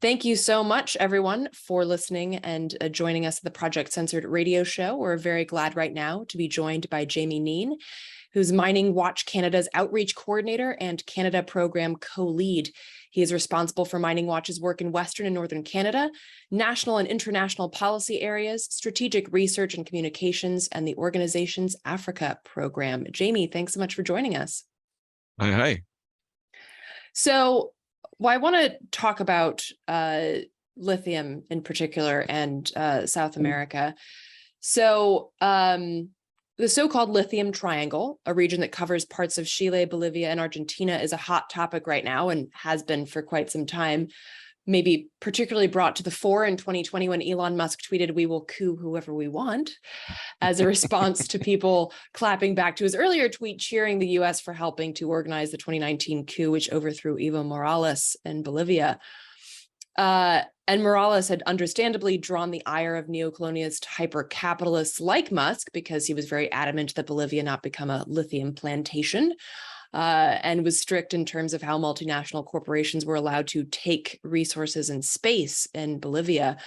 Thank you so much, everyone, for listening and joining us at the Project Censored radio show. We're very glad right now to be joined by Jamie Kneen, who's Mining Watch Canada's outreach coordinator and Canada program co-lead. He is responsible for Mining Watch's work in Western and Northern Canada, national and international policy areas, strategic research and communications, and the organization's Africa program. Jamie, thanks so much for joining us. Hi. So, I want to talk about lithium in particular and South America. So the so-called lithium triangle, a region that covers parts of Chile, Bolivia, and Argentina, is a hot topic right now and has been for quite some time. Maybe particularly brought to the fore in 2020 when Elon Musk tweeted, "We will coup whoever we want," as a response to people clapping back to his earlier tweet cheering the US for helping to organize the 2019 coup, which overthrew Evo Morales in Bolivia. And Morales had understandably drawn the ire of neocolonialist hyper-capitalists like Musk because he was very adamant that Bolivia not become a lithium plantation. And was strict in terms of how multinational corporations were allowed to take resources and space in Bolivia.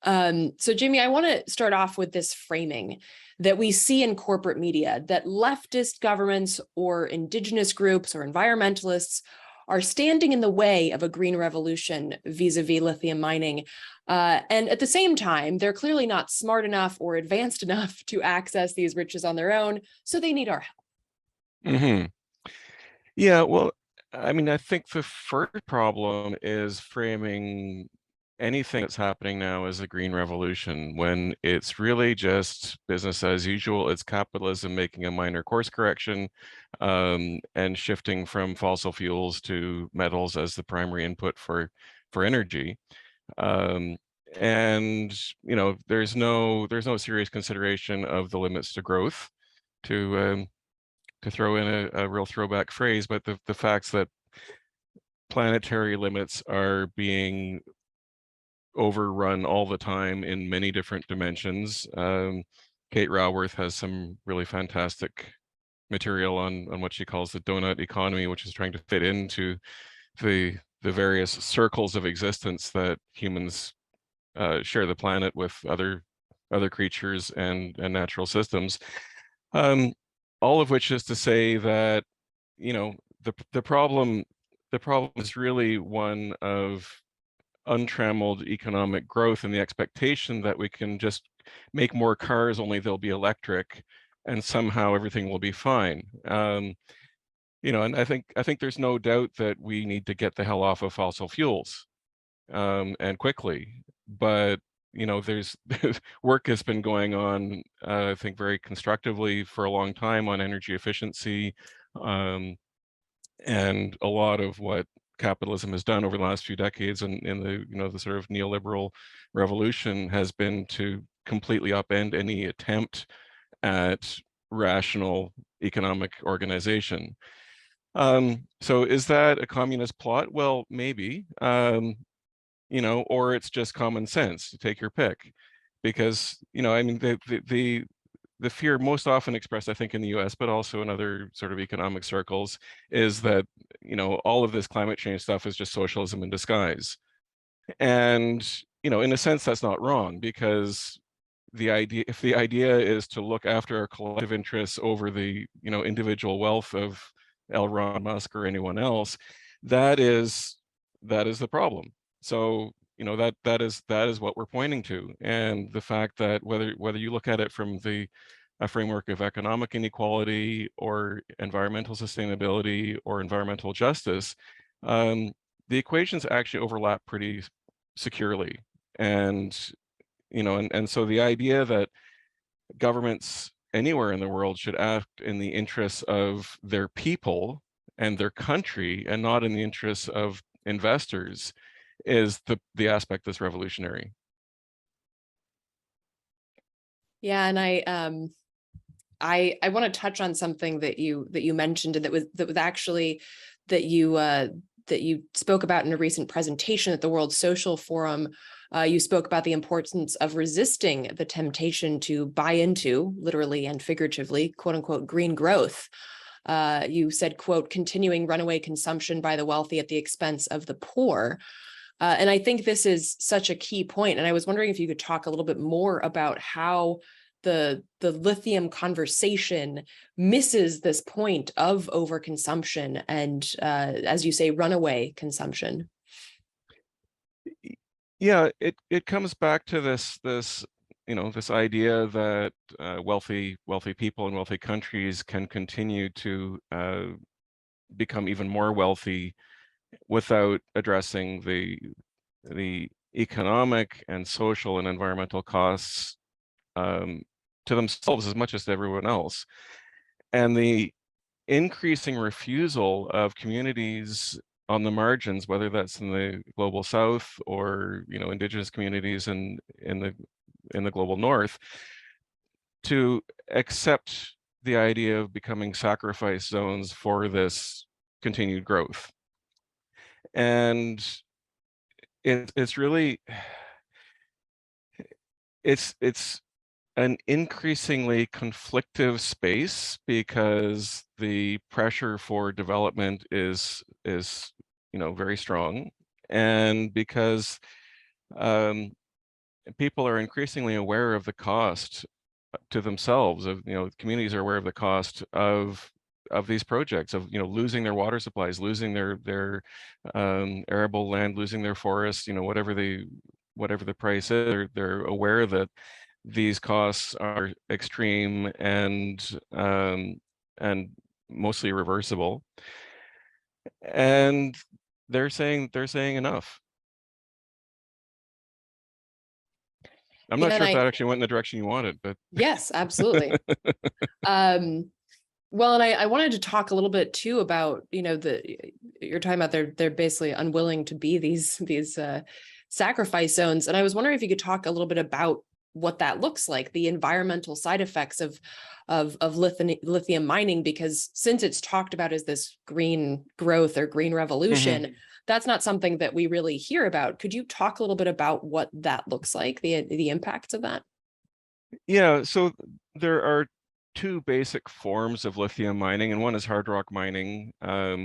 So, Jamie, I want to start off with this framing that we see in corporate media that leftist governments or indigenous groups or environmentalists are standing in the way of a green revolution vis-a-vis lithium mining. And at the same time, they're clearly not smart enough or advanced enough to access these riches on their own, so they need our help. Mm-hmm. Yeah, well, I mean, I think the first problem is framing anything that's happening now as a green revolution when it's really just business as usual. It's capitalism making a minor course correction and shifting from fossil fuels to metals as the primary input for energy. And you know, there's no serious consideration of the limits to growth, to throw in a real throwback phrase, but the facts that planetary limits are being overrun all the time in many different dimensions. Kate Raworth has some really fantastic material on what she calls the donut economy, which is trying to fit into the various circles of existence that humans share the planet with other creatures and natural systems. All of which is to say that, you know, the problem is really one of untrammeled economic growth and the expectation that we can just make more cars, only they'll be electric, and somehow everything will be fine. You know, and I think there's no doubt that we need to get the hell off of fossil fuels, and quickly. But you know, there's work has been going on, I think very constructively for a long time on energy efficiency, and a lot of what capitalism has done over the last few decades and in the, you know, the sort of neoliberal revolution has been to completely upend any attempt at rational economic organization. So is that a communist plot? Well, maybe. You know, or it's just common sense, take your pick. Because, you know, I mean, the fear most often expressed, I think, in the US, but also in other sort of economic circles, is that, you know, all of this climate change stuff is just socialism in disguise. And, you know, in a sense, that's not wrong, because if the idea is to look after our collective interests over the, you know, individual wealth of Elon Musk or anyone else, that is the problem. So, you know, that is what we're pointing to, and the fact that whether you look at it from a framework of economic inequality or environmental sustainability or environmental justice, the equations actually overlap pretty securely. And you know, and so the idea that governments anywhere in the world should act in the interests of their people and their country and not in the interests of investors is the aspect that's revolutionary. Yeah, and I want to touch on something that you mentioned, and that was actually that you spoke about in a recent presentation at the World Social Forum. You spoke about the importance of resisting the temptation to buy into, literally and figuratively, quote unquote, green growth. You said, quote, continuing runaway consumption by the wealthy at the expense of the poor. And I think this is such a key point. And I was wondering if you could talk a little bit more about how the lithium conversation misses this point of overconsumption and, as you say, runaway consumption. Yeah, it comes back to this this idea that wealthy people and wealthy countries can continue to become even more wealthy without addressing the economic and social and environmental costs to themselves as much as to everyone else. And the increasing refusal of communities on the margins, whether that's in the global south or indigenous communities in the global north, to accept the idea of becoming sacrifice zones for this continued growth. And it's really it's an increasingly conflictive space because the pressure for development is very strong, and because people are increasingly aware of the cost to themselves of communities are aware of the cost of these projects, of losing their water supplies, losing their arable land, losing their forests, whatever the price is. They're aware that these costs are extreme and mostly reversible, and they're saying enough. I'm not Yeah, and sure if that actually went in the direction you wanted, but yes, absolutely. Well, and I wanted to talk a little bit too about, you're talking about they're basically unwilling to be these sacrifice zones. And I was wondering if you could talk a little bit about what that looks like, the environmental side effects of lithium mining, because since it's talked about as this green growth or green revolution, that's not something that we really hear about. Could you talk a little bit about what that looks like, the impacts of that? Yeah, so there are two basic forms of lithium mining, and one is hard rock mining,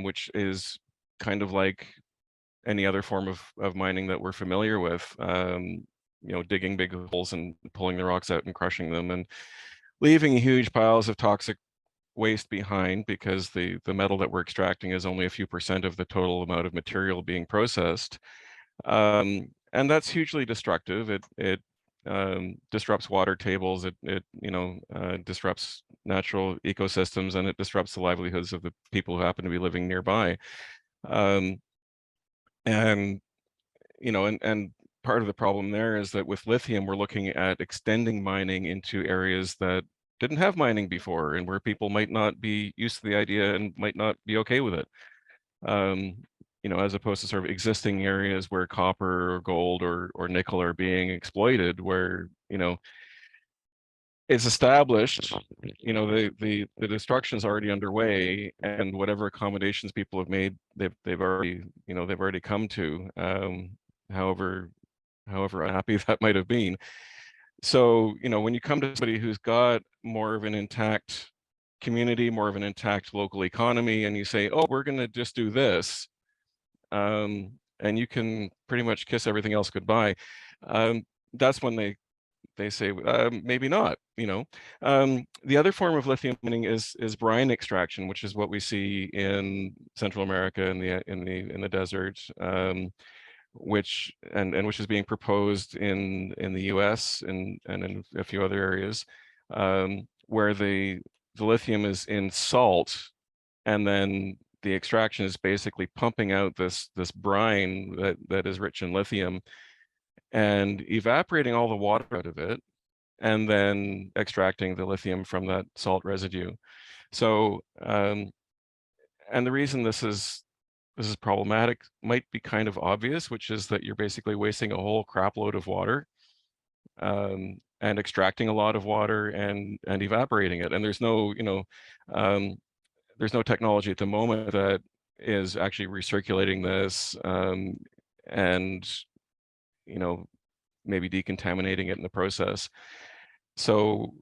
which is kind of like any other form of mining that we're familiar with. Digging big holes and pulling the rocks out and crushing them and leaving huge piles of toxic waste behind, because the metal that we're extracting is only a few % of the total amount of material being processed. And that's hugely destructive. It disrupts water tables. It disrupts natural ecosystems, and it disrupts the livelihoods of the people who happen to be living nearby. Um, and and part of the problem there is that with lithium, we're looking at extending mining into areas that didn't have mining before, and where people might not be used to the idea and might not be okay with it. As opposed to sort of existing areas where copper or gold or nickel are being exploited, where it's established, the destruction is already underway, and whatever accommodations people have made, they've already come to, however unhappy that might have been. So when you come to somebody who's got more of an intact community, more of an intact local economy, and you say, oh, we're going to just do this, and you can pretty much kiss everything else goodbye, that's when they say maybe not. The other form of lithium mining is brine extraction, which is what we see in Central America in the desert, which is being proposed in the US and in a few other areas, where the lithium is in salt, and then the extraction is basically pumping out this brine that is rich in lithium and evaporating all the water out of it, and then extracting the lithium from that salt residue. So, and the reason this is problematic might be kind of obvious, which is that you're basically wasting a whole crap load of water, and extracting a lot of water and evaporating it. And there's no, there's no technology at the moment that is actually recirculating this, and maybe decontaminating it in the process. So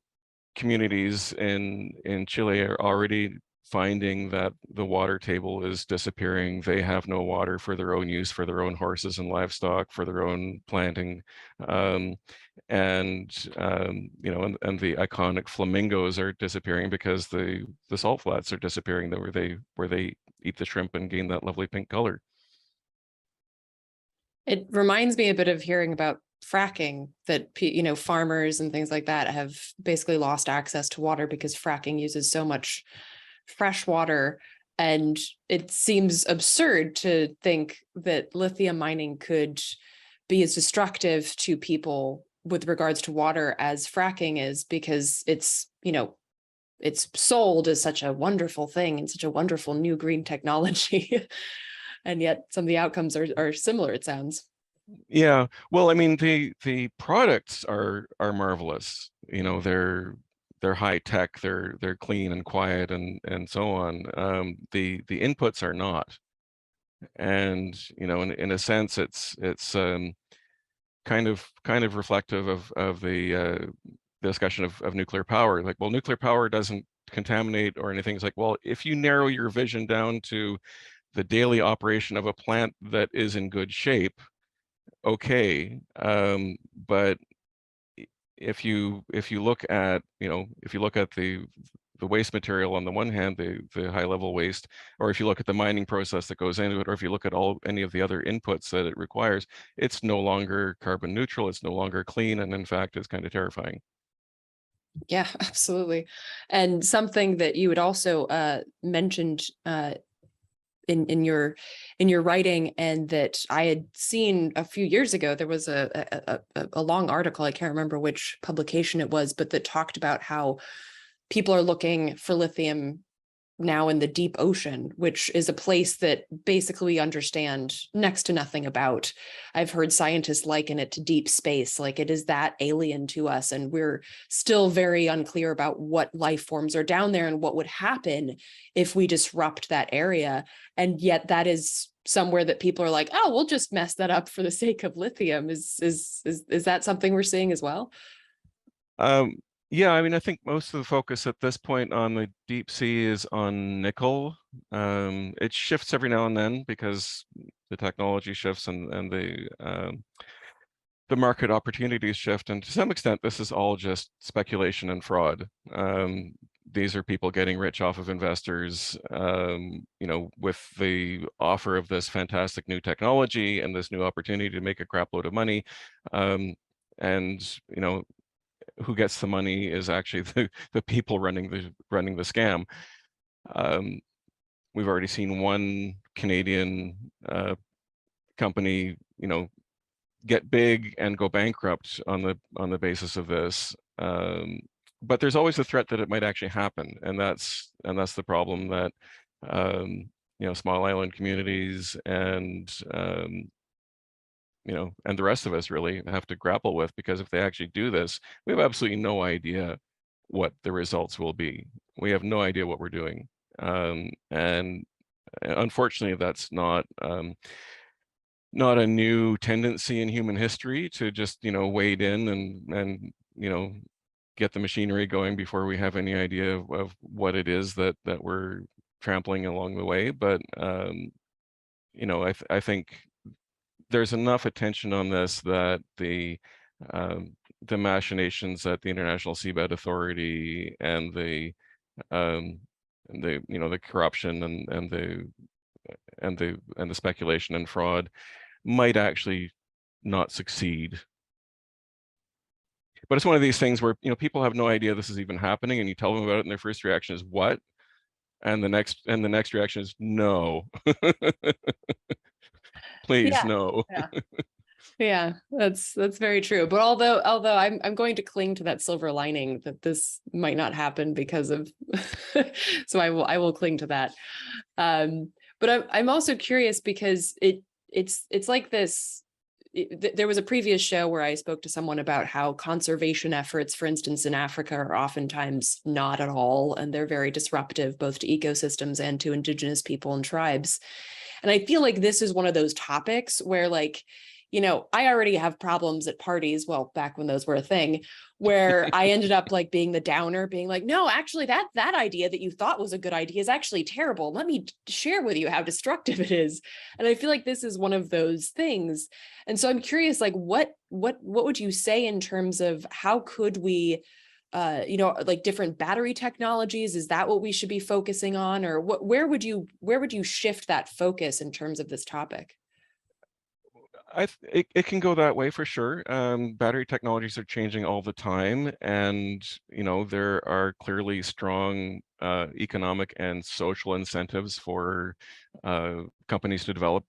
communities in Chile are already finding that the water table is disappearing. They have no water for their own use, for their own horses and livestock, for their own planting. And the iconic flamingos are disappearing because the salt flats are disappearing, where they eat the shrimp and gain that lovely pink color. It reminds me a bit of hearing about fracking, that farmers and things like that have basically lost access to water because fracking uses so much fresh water. And it seems absurd to think that lithium mining could be as destructive to people with regards to water as fracking is, because it's sold as such a wonderful thing and such a wonderful new green technology. And yet some of the outcomes are similar, it sounds. Yeah, well, I mean, the products are marvelous. They're high tech, they're clean and quiet and so on. The inputs are not, and in a sense, it's kind of reflective of the discussion of nuclear power. Like, well, nuclear power doesn't contaminate or anything. It's like, well, if you narrow your vision down to the daily operation of a plant that is in good shape, okay, but if you look at the waste material on the one hand, the high level waste, or if you look at the mining process that goes into it, or if you look at any of the other inputs that it requires, it's no longer carbon neutral, it's no longer clean, and in fact, it's kind of terrifying. Yeah, absolutely. And something that you had also mentioned in your writing, and that I had seen a few years ago, there was a long article, I can't remember which publication it was, but that talked about how people are looking for lithium now in the deep ocean, which is a place that basically we understand next to nothing about. I've heard scientists liken it to deep space, like it is that alien to us, and we're still very unclear about what life forms are down there and what would happen if we disrupt that area. And yet that is somewhere that people are like, oh, we'll just mess that up for the sake of lithium. Is that something we're seeing as well? Yeah, I mean, I think most of the focus at this point on the deep sea is on nickel. It shifts every now and then because the technology shifts and the market opportunities shift. And to some extent, this is all just speculation and fraud. These are people getting rich off of investors, with the offer of this fantastic new technology and this new opportunity to make a crap load of money. And who gets the money is actually the people running the scam. We've already seen one Canadian company, get big and go bankrupt on the basis of this. But there's always the threat that it might actually happen, and that's the problem that small island communities and and the rest of us really have to grapple with, because if they actually do this, we have absolutely no idea what the results will be. We have no idea what we're doing. And unfortunately, that's not a new tendency in human history to just, wade in and get the machinery going before we have any idea of what it is that we're trampling along the way. But, I think there's enough attention on this that the machinations at the International Seabed Authority and the corruption and the speculation and fraud might actually not succeed. But it's one of these things where people have no idea this is even happening, and you tell them about it, and their first reaction is what, and the next reaction is no. Please, Yeah. no. Yeah, that's very true. But although I'm going to cling to that silver lining that this might not happen because of, so I will cling to that. But I'm also curious because it's like this. There was a previous show where I spoke to someone about how conservation efforts, for instance, in Africa, are oftentimes not at all, and they're very disruptive both to ecosystems and to indigenous people and tribes. And I feel like this is one of those topics where, like, you know, I already have problems at parties, well, back when those were a thing, where I ended up like being the downer, being like, no, actually that idea that you thought was a good idea is actually terrible. Let me share with you how destructive it is. And I feel like this is one of those things. And so I'm curious, like what would you say in terms of how could we you know, like different battery technologies, is that what we should be focusing on, or where would you shift that focus in terms of this topic? It can go that way for sure. Battery technologies are changing all the time, and there are clearly strong economic and social incentives for companies to develop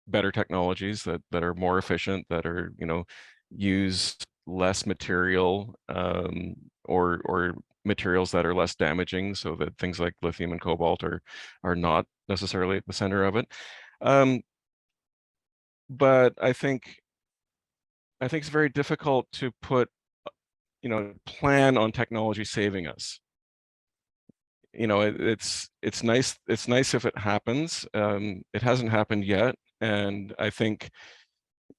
better technologies that are more efficient, that are use less material, or materials that are less damaging, so that things like lithium and cobalt are not necessarily at the center of it. But I think it's very difficult to put, plan on technology saving us. It's nice if it happens. It hasn't happened yet, and I think,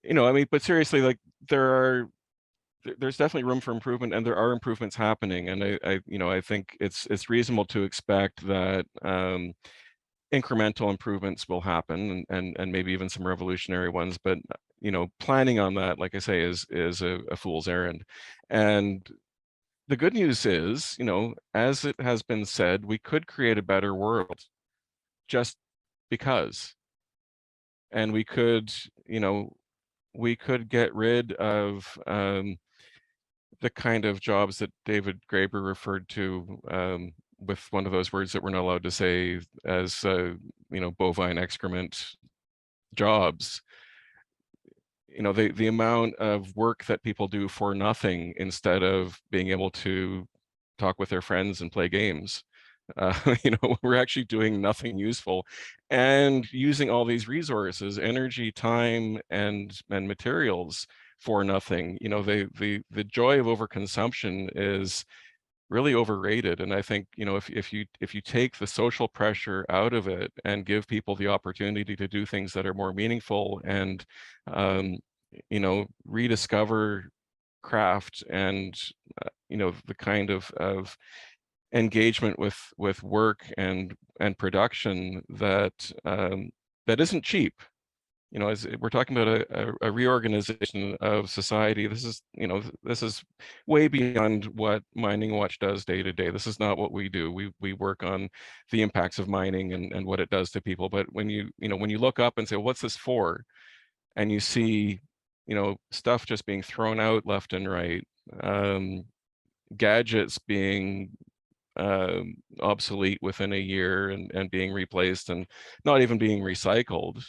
I mean, but seriously, like there's definitely room for improvement, and there are improvements happening, and I think it's reasonable to expect that incremental improvements will happen, and maybe even some revolutionary ones, but planning on that, like I say, is a fool's errand. And the good news is, as it has been said, we could create a better world just because, and we could get rid of the kind of jobs that David Graeber referred to, with one of those words that we're not allowed to say, as bovine excrement jobs. The amount of work that people do for nothing instead of being able to talk with their friends and play games. We're actually doing nothing useful and using all these resources, energy, time, and materials for nothing. The joy of overconsumption is really overrated. And I think, if you take the social pressure out of it and give people the opportunity to do things that are more meaningful, and rediscover craft, and the kind of engagement with work and production that isn't cheap. As we're talking about a reorganization of society, this is way beyond what Mining Watch does day to day. This is not what we do. We work on the impacts of mining and what it does to people. But when you look up and say, well, what's this for? And you see, stuff just being thrown out left and right, gadgets being obsolete within a year, and being replaced, and not even being recycled.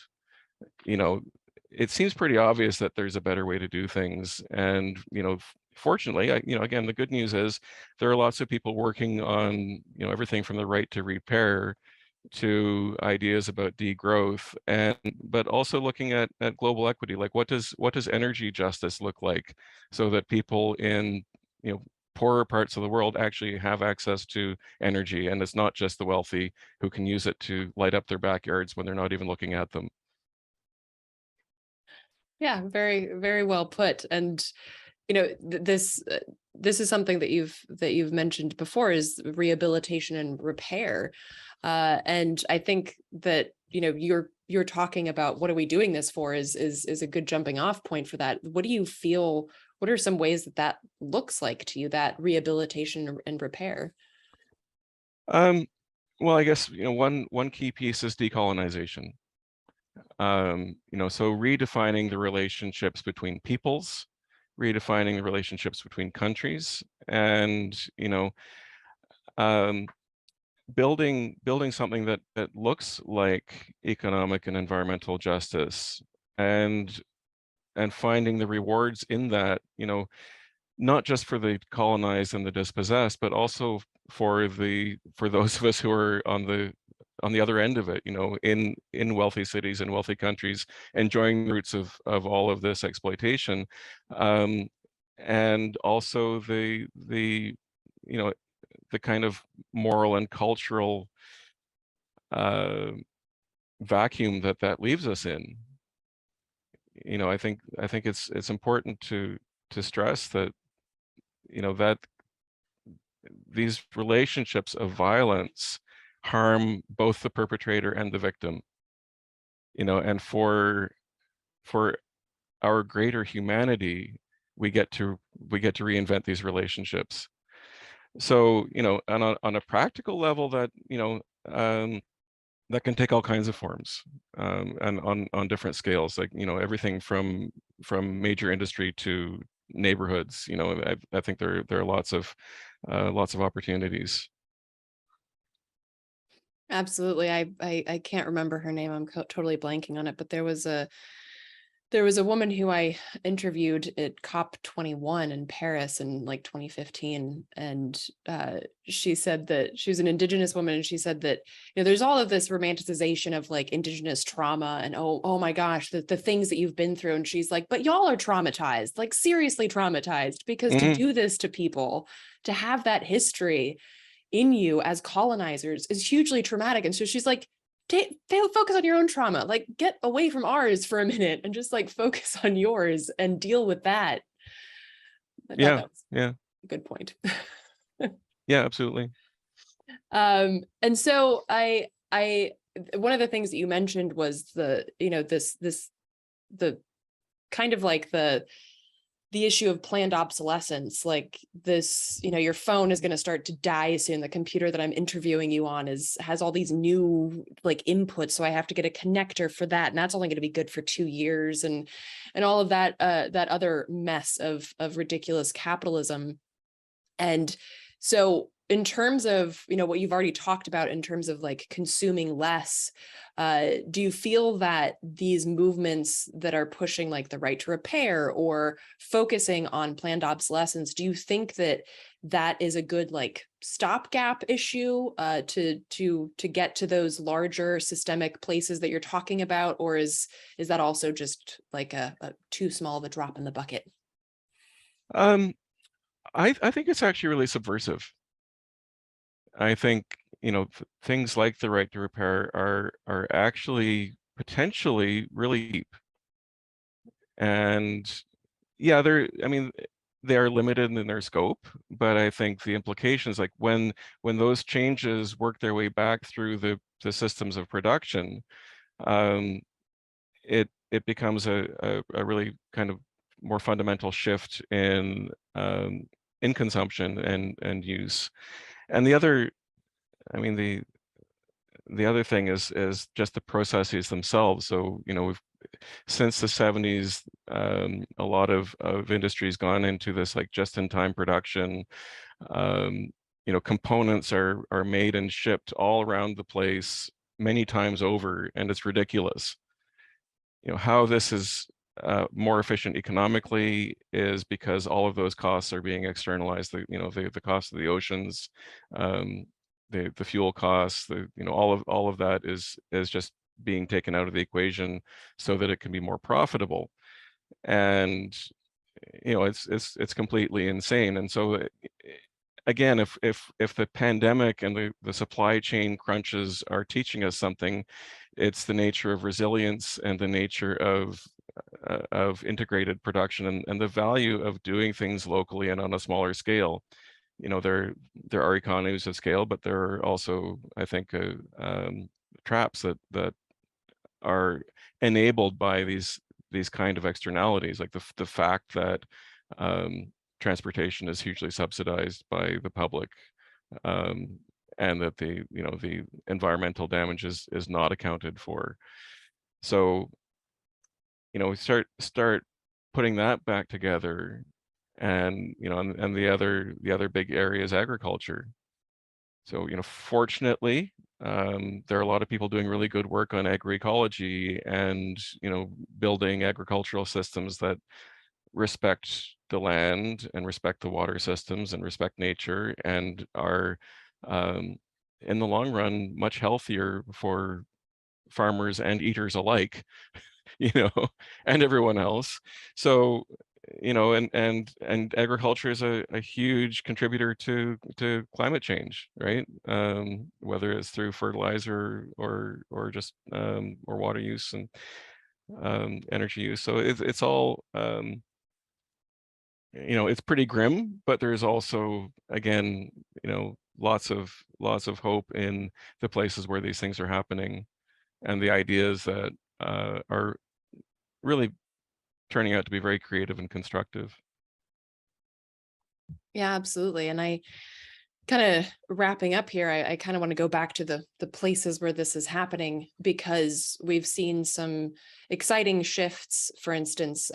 It seems pretty obvious that there's a better way to do things. And fortunately, again, the good news is there are lots of people working on everything from the right to repair to ideas about degrowth, but also looking at global equity. Like, what does energy justice look like, so that people in poorer parts of the world actually have access to energy, and it's not just the wealthy who can use it to light up their backyards when they're not even looking at them. Yeah, very, very well put. And this is something that you've mentioned before, is rehabilitation and repair. And I think that you're talking about what are we doing this for is a good jumping off point for that. What do you feel? What are some ways that looks like to you, that rehabilitation and repair? Well, I guess one key piece is decolonization. So redefining the relationships between peoples, redefining the relationships between countries, and um, building something that looks like economic and environmental justice, and finding the rewards in that, not just for the colonized and the dispossessed, but also for those of us who are on the other end of it, in wealthy cities and wealthy countries, enjoying the roots of all of this exploitation, and also the kind of moral and cultural vacuum that leaves us in. I think it's important to stress that, that these relationships of violence harm both the perpetrator and the victim, and for our greater humanity, we get to reinvent these relationships. So, on a practical level, that can take all kinds of forms, and on different scales, like, everything from major industry to neighborhoods. I think there are lots of opportunities. Absolutely. I can't remember her name. I'm totally blanking on it, but there was a woman who I interviewed at COP21 in Paris in like 2015, and she said that she was an Indigenous woman, and she said that, there's all of this romanticization of like Indigenous trauma, and oh my gosh, the things that you've been through, and she's like, but y'all are traumatized, like seriously traumatized, because to do this to people, to have that history in you as colonizers is hugely traumatic. And so she's like, focus on your own trauma, like get away from ours for a minute and just like focus on yours and deal with that. I thought Yeah, that was yeah, a good point. yeah, absolutely. And so I one of the things that you mentioned was the, the kind of like the issue of planned obsolescence, like this, your phone is going to start to die soon. The computer that I'm interviewing you on has all these new like inputs. So I have to get a connector for that. And that's only going to be good for 2 years, and all of that, that other mess of ridiculous capitalism. And so in terms of, what you've already talked about in terms of like consuming less, do you feel that these movements that are pushing like the right to repair or focusing on planned obsolescence, do you think that that is a good like stopgap issue to get to those larger systemic places that you're talking about? Or is that also just like a too small of a drop in the bucket? Um, I think it's actually really subversive. I think, things like the right to repair are actually potentially really deep. And yeah, I mean, they are limited in their scope, but I think the implications, like when those changes work their way back through the systems of production, um, it becomes a really kind of more fundamental shift in consumption and use. And I mean, the other thing is just the processes themselves. So, we've since the 70s, a lot of industry's gone into this like just-in-time production. Um, components are made and shipped all around the place many times over, and it's ridiculous. How this is more efficient economically is because all of those costs are being externalized. The cost of the oceans, um, the fuel costs, all of that is just being taken out of the equation so that it can be more profitable. And it's completely insane. And so again, if the pandemic and the supply chain crunches are teaching us something, it's the nature of resilience and the nature of integrated production, and the value of doing things locally and on a smaller scale. There are economies of scale, but there are also, I think, traps that are enabled by these kind of externalities, like the fact that transportation is hugely subsidized by the public, um, and that the environmental damage is not accounted for. So, we start putting that back together, and and the other big area is agriculture. So, fortunately, there are a lot of people doing really good work on agroecology and, building agricultural systems that respect the land and respect the water systems and respect nature, and are, in the long run, much healthier for farmers and eaters alike, you know, and everyone else. So, and agriculture is a huge contributor to climate change, right? Whether it's through fertilizer or just or water use. And energy use. So it's all, it's pretty grim, but there's also, again, lots of hope in the places where these things are happening, and the ideas that are really turning out to be very creative and constructive. Yeah, absolutely. And I kind of wrapping up here, I kind of want to go back to the places where this is happening, because we've seen some exciting shifts. For instance,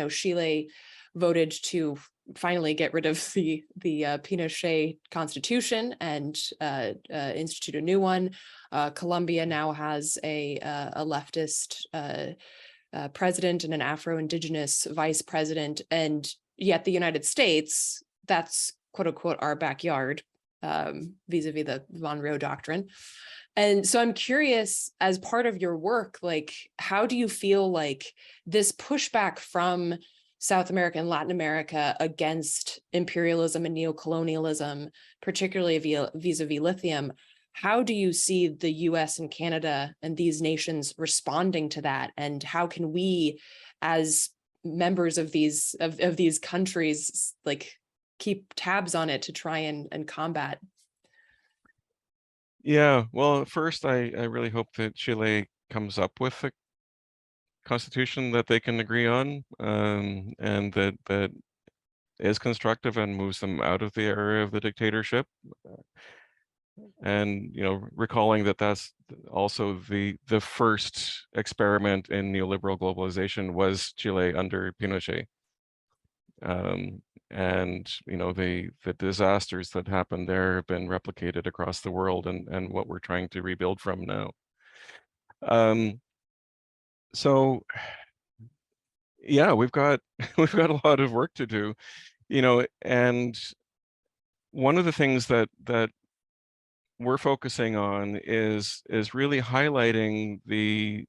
Chile voted to finally get rid of the Pinochet constitution and institute a new one. Colombia now has a leftist president and an Afro-Indigenous vice president, and yet the United States, that's quote unquote our backyard, vis-a-vis the Monroe Doctrine. And so I'm curious, as part of your work, like, how do you feel like this pushback from South America and Latin America against imperialism and neocolonialism, particularly vis-a-vis lithium, how do you see the US and Canada and these nations responding to that? And how can we, as members of these countries, like, keep tabs on it to try and combat? Yeah, well, first, I really hope that Chile comes up with a constitution that they can agree on, and that is constructive and moves them out of the era of the dictatorship. And recalling that that's also the first experiment in neoliberal globalization was Chile under Pinochet. And the disasters that happened there have been replicated across the world, and what we're trying to rebuild from now. So yeah, we've got we've got a lot of work to do, and one of the things that we're focusing on is really highlighting the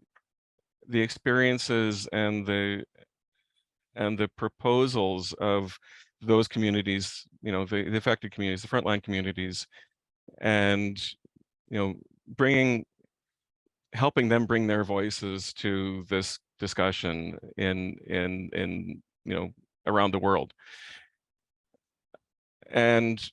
experiences and the proposals of those communities, the affected communities, the frontline communities, and helping them bring their voices to this discussion in around the world, and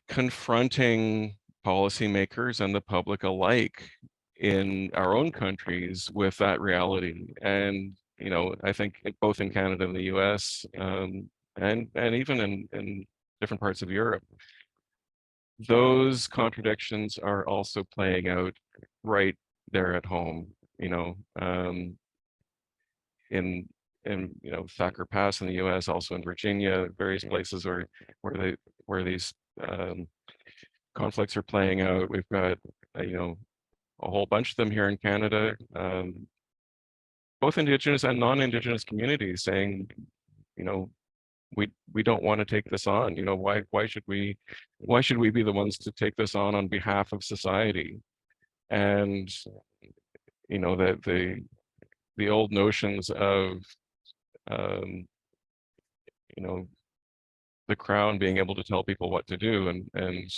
confronting policymakers and the public alike in our own countries with that reality. And I think both in Canada and the US, and even in different parts of Europe, those contradictions are also playing out right there at home. In Thacker Pass in the US, also in Virginia, various places where these conflicts are playing out. We've got a whole bunch of them here in Canada, both Indigenous and non-Indigenous communities saying, we don't want to take this on. Why should we be the ones to take this on behalf of society? And that the old notions of the crown being able to tell people what to do, and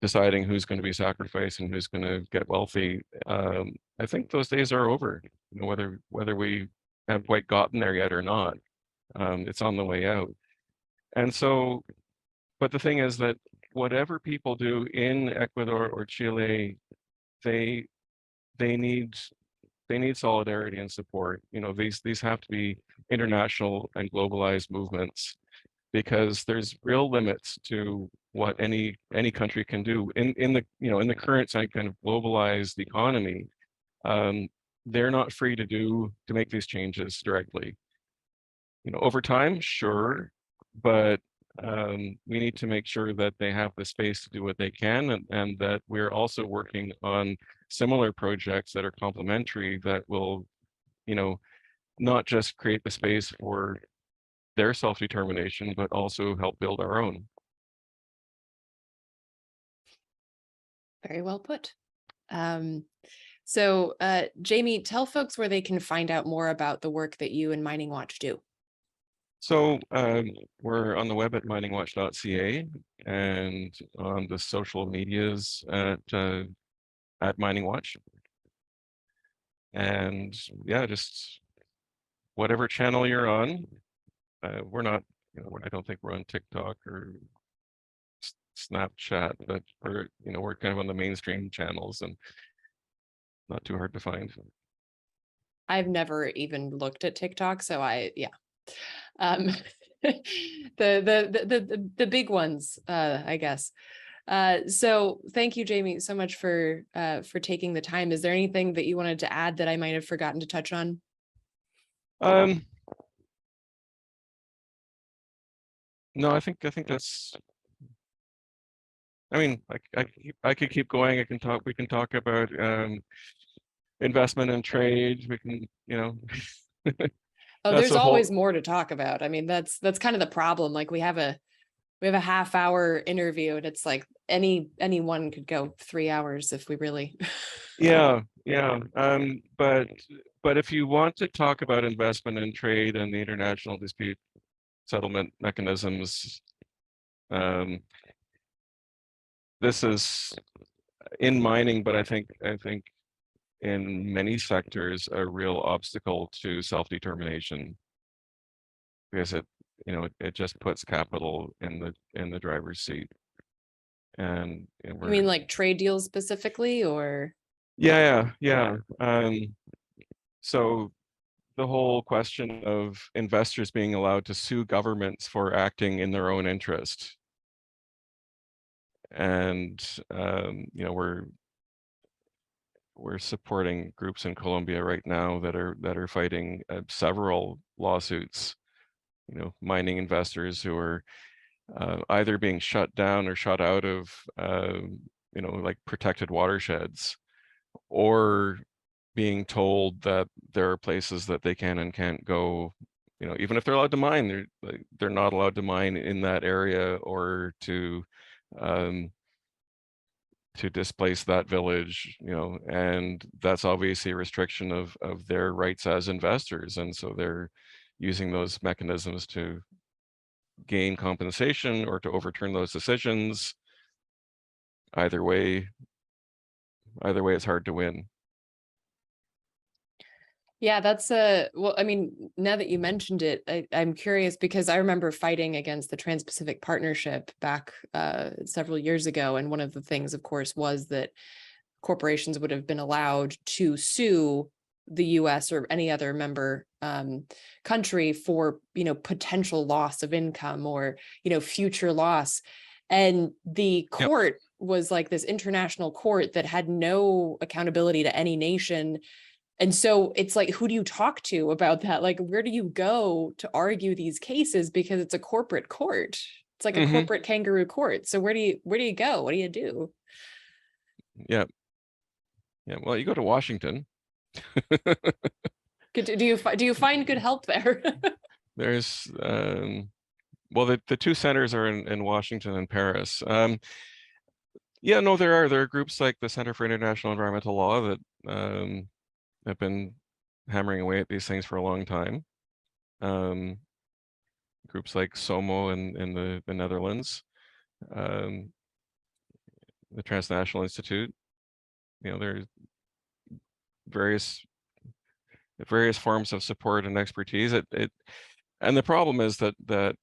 deciding who's going to be sacrificed and who's going to get wealthy. I think those days are over, whether we have quite gotten there yet or not. It's on the way out. And so, but the thing is that whatever people do in Ecuador or Chile, they need solidarity and support. These have to be international and globalized movements, because there's real limits to what any country can do in the current kind of globalized economy. They're not free to make these changes directly. Over time, sure, but we need to make sure that they have the space to do what they can, and that we're also working on similar projects that are complementary, that will, not just create the space for their self-determination, but also help build our own. Very well put. So Jamie, tell folks where they can find out more about the work that you and Mining Watch do. So we're on the web at miningwatch.ca, and on the social medias at Mining Watch. And yeah, just whatever channel you're on. We're not, I don't think we're on TikTok or Snapchat, but we're kind of on the mainstream channels and not too hard to find. I've never even looked at TikTok, so yeah. Um, the big ones, I guess. So thank you, Jamie, so much for taking the time. Is there anything that you wanted to add that I might have forgotten to touch on? No, I think that's. I mean, I could keep going. We can talk about investment and trade. We can, Oh, that's there's a whole. always more to talk about. I mean, that's kind of the problem. Like we have a half-hour interview, and it's like anyone could go 3 hours if we really. Yeah, yeah. But if you want to talk about investment and trade and the international dispute settlement mechanisms, this is in mining, but I think in many sectors a real obstacle to self-determination, because it just puts capital in the driver's seat. And You we're mean like trade deals specifically, or? yeah. So the whole question of investors being allowed to sue governments for acting in their own interest. And we're supporting groups in Colombia right now that are fighting several lawsuits, mining investors who are either being shut down or shut out of like protected watersheds, or being told that there are places that they can and can't go, even if they're allowed to mine, they're not allowed to mine in that area, or to displace that village, and that's obviously a restriction of their rights as investors. And so they're using those mechanisms to gain compensation or to overturn those decisions. Either way, it's hard to win. Yeah, that's well, I mean, now that you mentioned it, I'm curious because I remember fighting against the Trans-Pacific Partnership back several years ago. And one of the things, of course, was that corporations would have been allowed to sue the US or any other member country for, potential loss of income or, future loss. And the Yep. court was like this international court that had no accountability to any nation. And so it's like, who do you talk to about that? Like, where do you go to argue these cases? Because it's a corporate court. It's like a corporate kangaroo court. So where do you go? What do you do? Yeah. Well, you go to Washington. Do you find good help there? There's well, the two centers are in Washington and Paris. Yeah, no, there are groups like the Center for International Environmental Law that have been hammering away at these things for a long time. Groups like SOMO in the Netherlands, the Transnational Institute. There's various forms of support and expertise. And the problem is that the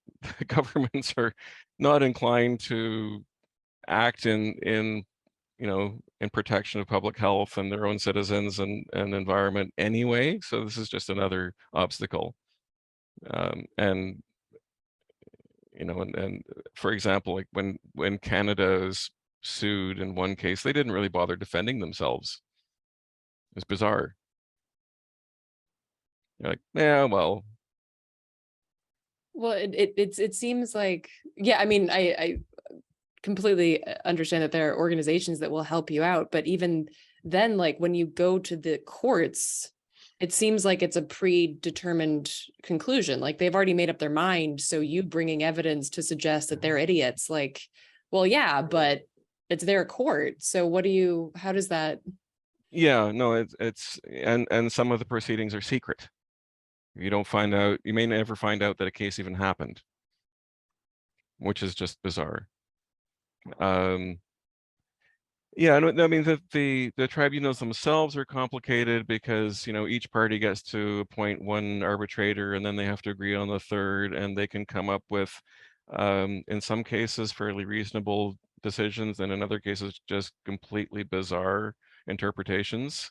governments are not inclined to act in protection of public health and their own citizens and environment anyway. So this is just another obstacle. And for example, like when Canada is sued in one case, they didn't really bother defending themselves. It's bizarre. You're like, yeah, well. Well, it seems like, yeah, I mean, I completely understand that there are organizations that will help you out, but even then, like when you go to the courts, it seems like it's a predetermined conclusion. Like they've already made up their mind. So you bringing evidence to suggest that they're idiots, like, well, yeah, but it's their court. So how does that? Yeah, no, it's and some of the proceedings are secret. You may never find out that a case even happened, which is just bizarre. Yeah, I mean the tribunals themselves are complicated because, you know, each party gets to appoint one arbitrator and then they have to agree on the third, and they can come up with, in some cases, fairly reasonable decisions, and in other cases, just completely bizarre interpretations.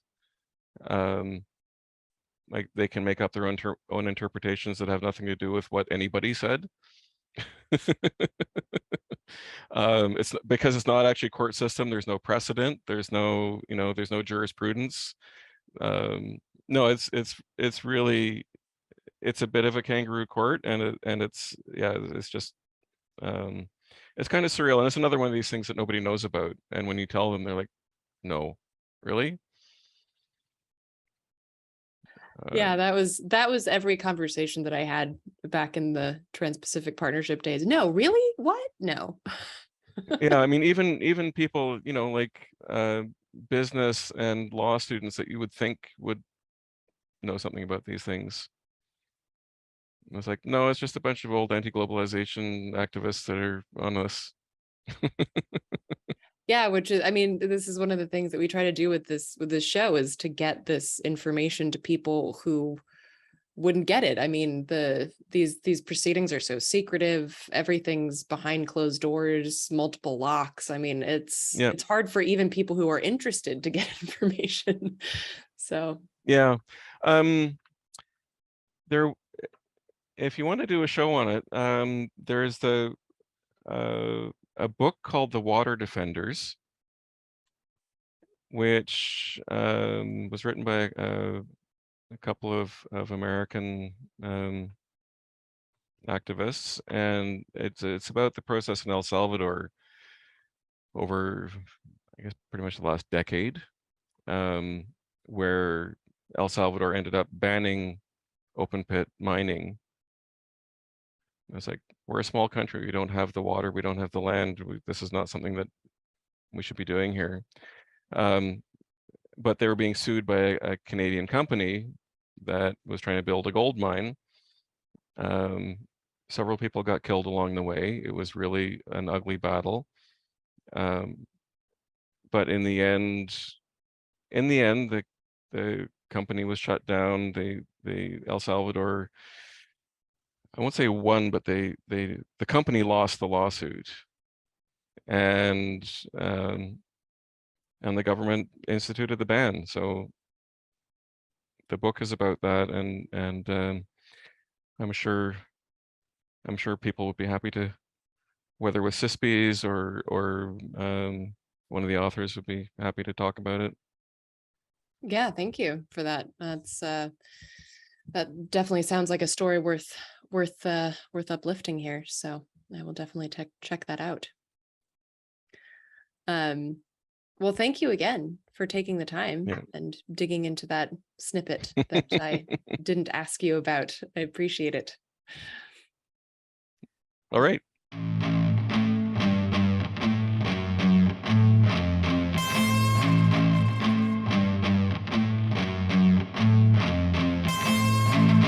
Like they can make up their own interpretations that have nothing to do with what anybody said. It's because it's not actually a court system. There's no precedent. There's no, you know, there's no jurisprudence. No, it's really, it's a bit of a kangaroo court, and it's, yeah, it's just, it's kind of surreal. And it's another one of these things that nobody knows about. And when you tell them, they're like, no, really? Yeah, that was every conversation that I had back in the Trans-Pacific Partnership days. No, really? What? No. Yeah, I mean, even people, you know, like business and law students that you would think would know something about these things. And it's like, no, it's just a bunch of old anti-globalization activists that are on this. Yeah, which is, I mean, this is one of the things that we try to do with this show, is to get this information to people who wouldn't get it. I mean, these proceedings are so secretive. Everything's behind closed doors, multiple locks. I mean, Yeah, it's hard for even people who are interested to get information. So yeah. There, if you want to do a show on it, there's a book called The Water Defenders, which was written by a couple of American activists, and it's about the process in El Salvador over, I guess, pretty much the last decade, where El Salvador ended up banning open pit mining. It's like, we're a small country, we don't have the water, we don't have the land, this is not something that we should be doing here. But they were being sued by a Canadian company that was trying to build a gold mine. Several people got killed along the way. It was really an ugly battle. But in the end, the company was shut down. The El Salvador, I won't say won, but the company lost the lawsuit, and the government instituted the ban. So the book is about that, and I'm sure people would be happy to, whether with CISPs or one of the authors would be happy to talk about it. yeah, thank you for that. That's that definitely sounds like a story worth uplifting here. So I will definitely check that out. Well, thank you again for taking the time and digging into that snippet that I didn't ask you about. I appreciate it. All right.